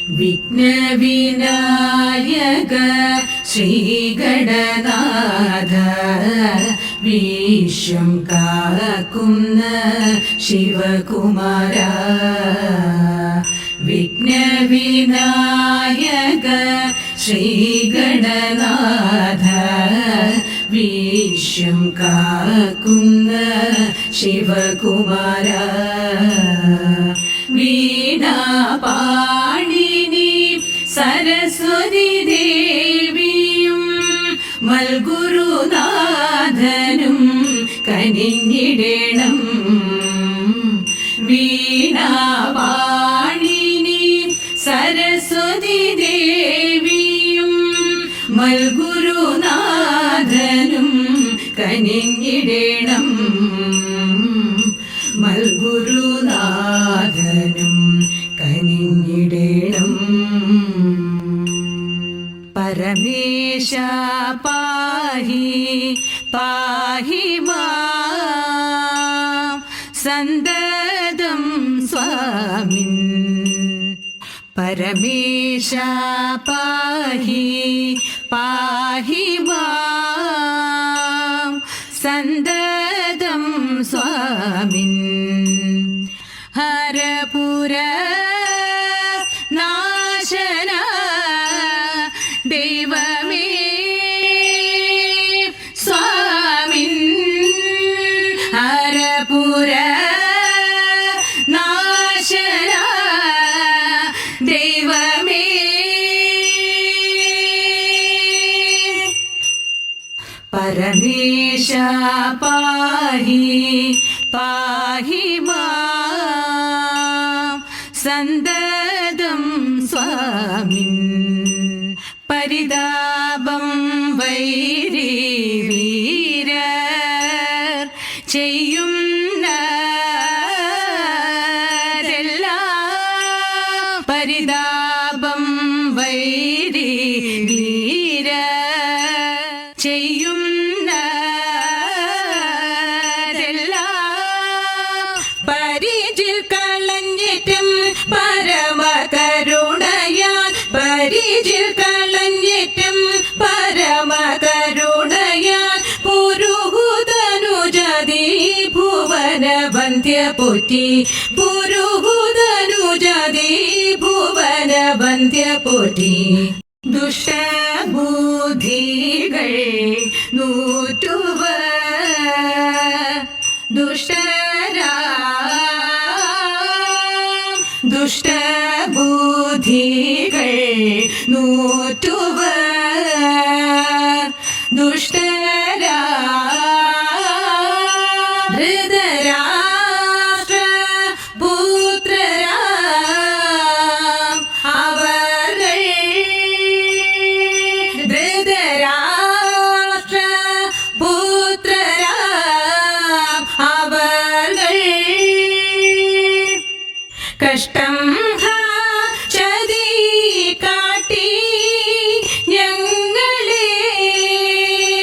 വിഘ്നവിനായക ശ്രീഗണനാഥ വിശ്വം കാക്കുന്ന ശിവകുമാര വിഘ്നവിനായക ശ്രീഗണനാഥ വിശ്വം കാക്കുന്ന ശിവകുമാര വീണാപാണിനി സരസ്വതി ദേവിയും മൽഗുരുനാഥനും കനിഞ്ഞിടണം. വീണാപാണിനി സരസ്വതി ദേവിയും മൽഗുരുനാഥനും കനിഞ്ഞിടണം. മൽഗുരുനാഥനും കനിഞ്ഞിടണം. പരമേശ പാഹി പാഹി മാം സന്തതം സ്വാമിൻ. പരമേശ പാഹി പാഹി മാം സന്തതം സ്വാമിൻ. ഹരപുര നാശന ദൈവമേ സ്വാമിൻ. ഹരപുര നാശന ദൈവമേ പരമേശ പാഹി പാഹി മാം സന്തതം സ്വാമിൻ. പരിതാപം വൈരി വീരർ ചെയ്യുന്നതെല്ലാം. പരിതാപം വൈരി വീരർ ചെയ്യുന്നതെല്ലാം. പരിചിൽ കളഞ്ഞിട്ടും പരമകരുണയാൽ. പരിചിൽ കളഞ്ഞിട്ടും പരമകരുണയാൽ. പുരുഹുതനുജാതി ഭുവന വന്ധ്യ പോറ്റി. പുരുഹുതനുജാതി ഭുവന വന്ധ്യ പോറ്റി. ദുഷ്ടബുദ്ധികൾ നൂറ്റുവർ ദുഷ്ടബുദ്ധികൾ നൂറ്റുവർ ദുഷ്ടരാ. ധൃതരാഷ്ട്ര പുത്രരാം അവർ. ധൃതരാഷ്ട്ര പുത്രരാം അവർ. കഷ്ടം ചതി കാട്ടി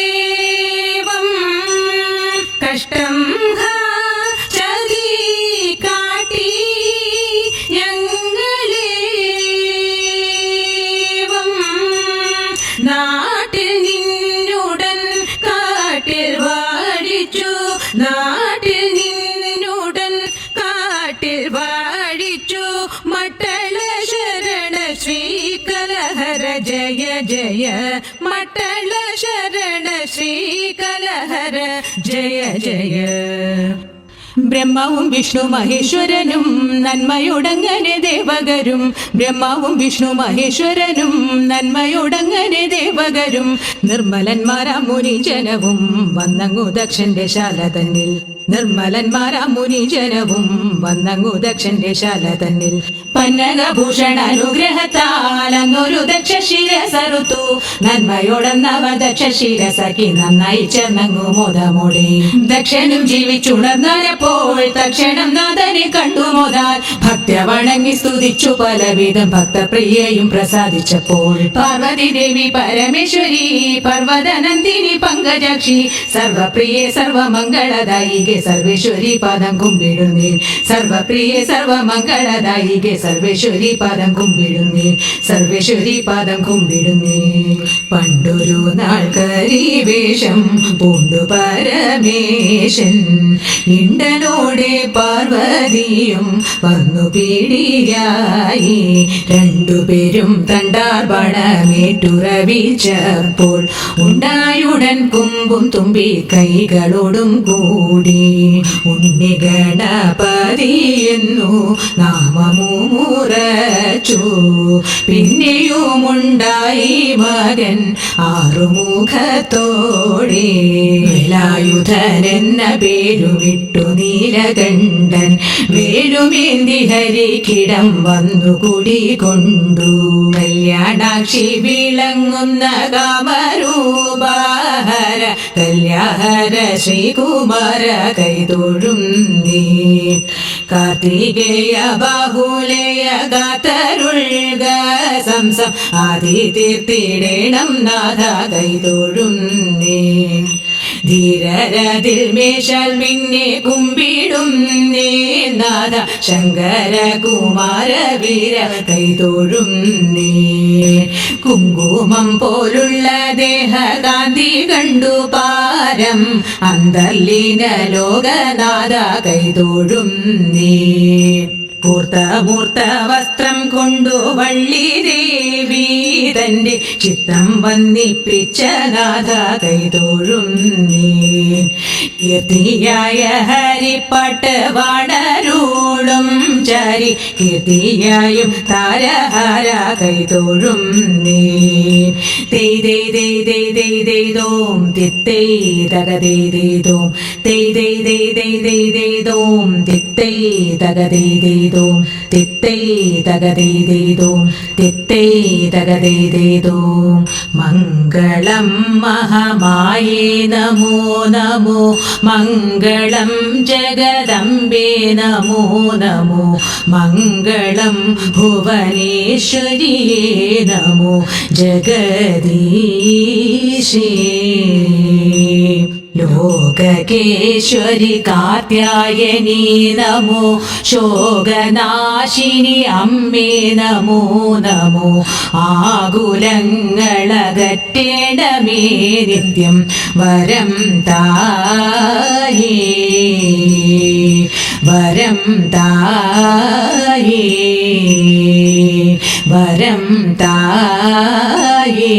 ഞങ്ങളേവം. കഷ്ടം ചതി കാട്ടി ഞങ്ങളേവം. നാട്ടിൽ നിന്നുടൻ കാട്ടിൽ വാഴിച്ചു. നാട്ടിൽ നിന്നുടൻ കാട്ടിൽ വാഴിച്ചു. മട്ടള ശരണ ശ്രീകലഹര ജയ ജയ. മട്ടള ശരണ ശ്രീകലഹര ജയ ജയ. ബ്രഹ്മാവും വിഷ്ണു മഹേശ്വരനും നന്മയുടങ്ങനെ ദേവകരും. ബ്രഹ്മാവും വിഷ്ണു മഹേശ്വരനും നന്മയുടങ്ങനെ ദേവകരും. നിർമ്മലന്മാരാം മുനിജനവും വന്നങ്ങു ദക്ഷന്റെ ശാല തന്നിൽ. നിർമ്മലന്മാരാം മുനിജനവും വന്നങ്ങു ദക്ഷന്റെ ശാല തന്നിൽ. പന്നകഭൂഷണ അനുഗ്രഹത്താൽ അങ്ങൊരു ദക്ഷശിരസറുത്തു. നന്മയോടെന്നവ ദക്ഷശിരസക്കി നന്നായി ചേർന്നങ്ങു മോദമോടെ. ദക്ഷനും ജീവിച്ചുണർന്നാരെ കണ്ടപ്പോൾ തക്ഷണം നാഥനെ കണ്ടു മോദാൽ ഭക്ത വണങ്ങി സ്തുതിച്ചു പലവിധം ഭക്തപ്രിയയും പ്രസാദിച്ചപ്പോൾ പാർവതി ദേവി പരമേശ്വരി പർവ്വതനന്ദിനി പങ്കജാക്ഷി സർവപ്രിയെ സർവമംഗളദായികെ സർവേശ്വരി പാദം കുമ്പിടുന്നേ സർവപ്രിയെ സർവമംഗളദായികെ സർവേശ്വരി പാദം കുമ്പിടുന്നേ സർവേശ്വരി പാദം കുമ്പിടുന്നേ പണ്ടൊരു നാൾ കരിവേഷം പൂണ്ടു പരമേശൻ ഇണ്ടനോടെ പാർവതിയും വന്നു പീഡിയായി രണ്ടുപേരും തണ്ടാർപണമേറ്റുറവിച്ചപ്പോൾ ഉണ്ടായുടൻ കുമ്പും തുമ്പി കൈകളോടും കൂടി ഉണ്ണിഗണപതി എന്നു നാമമുറച്ചു പിന്നെയുമുണ്ടായി മകൻ ആറുമുഖത്തോടെ വേലായുധനെന്ന പേരുവിട്ടു നീലകണ്ഠൻ വേലുമേന്തി ഹരിക്കിടം വന്നുകൂടി കൊണ്ടു കല്യാണാക്ഷി വിളങ്ങുന്ന കാമരൂപാഹര കല്യാഹര ശ്രീകുമാര കൈതൊഴും നീ കാർത്തികേയ ബാഹുലേയ കാത്തരുൾക സംസം ആദി തീർത്തിടേണം നാഥ കൈതൊഴും നീ ധീരരതിൽ മേശാൽ പിന്നെ കുമ്പിടും നേ നാഥ ശങ്കര കുമാര വീര കൈതൊഴും നേ കുങ്കുമം പോലുള്ള ദേഹകാന്തി കണ്ടു പാരം അന്തർലീന ലോകനാഥ കൈതൊഴും നേ മൂർത്ത വസ്ത്രം കൊണ്ടു വള്ളി ദേവി തന്റെ ചിത്തം വന്നിപ്പിച്ച നാഥ കൈതൊഴും നീ കീർത്തിയായ ഹരിപ്പാട്ട് വാണരൂടും ചാരി കീർത്തിയായും താരഹാര കൈതൊഴും നീ തൈ ദൈ ദൈ ദൈ ദൈ ദൈ ദോം തിത്തൈ തക ദൈ ദൈ ദോം തൈ ദൈ ദൈ ദൈ ദൈ ദൈ ദോം തിത്തൈ തക ദൈ ദൈ ദോം തിത്തൈ തക ദൈ ദൈ ദോം തിത്തൈ തക ദൈ ദൈ ദോം മംഗളം മഹാമായേ നമോ നമോ മംഗളം ജഗദംബേ നമോ നമോ മംഗളം ഭുവനേശ്വരിയേ നമോ ജഗദീശേ ലോകകേശ്വരി കാർത്യായനി നമോ ശോകനാശിനി അമ്മേ നമോ നമോ ആകുലങ്ങളകറ്റേണമേ നിത്യം വരം തായേ വരം തായേ വരം തായേ